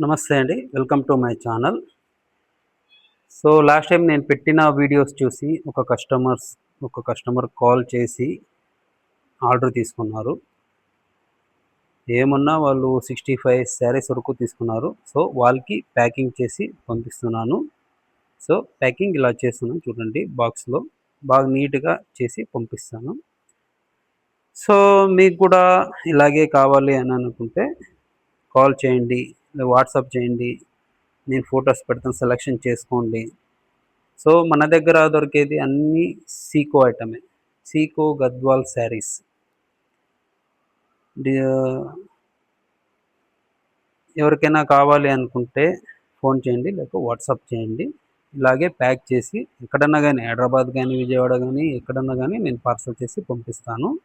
నమస్తే అండి. Welcome to my channel. So, last time నేను పెట్టిన వీడియోస్ చూసి ఒక కస్టమర్ కాల్ చేసి ఆర్డర్ తీసుకున్నారు. ఏమున్నా వాళ్ళు 65 శారీస్ వరకు తీసుకున్నారు. సో, వాళ్ళకి ప్యాకింగ్ చేసి పంపిస్తున్నాను. సో, ప్యాకింగ్ ఇలా చేస్తున్నాను చూడండి బాక్స్‌లో. బాగా నీట్‌గా చేసి పంపిస్తాను. సో, మీకు కూడా ఇలాగే కావాలి అని అనుకుంటే కాల్ చేయండి. వాట్సాప్ చేయండి. నేను ఫోటోస్ పెడతాను, సెలెక్షన్ చేసుకోండి. సో, మన దగ్గర దొరికేది అన్నీ సీకో ఐటమే. సీకో గద్వాల్ శారీస్. డి ఎవరికైనా కావాలి అనుకుంటే ఫోన్ చేయండి, లేకపోతే వాట్సాప్ చేయండి. ఇలాగే ప్యాక్ చేసి ఎక్కడన్నా గానీ హైదరాబాద్ గానీ, విజయవాడ గానీ ఎక్కడన్నా గానీ నేను పార్సెల్ చేసి పంపిస్తాను.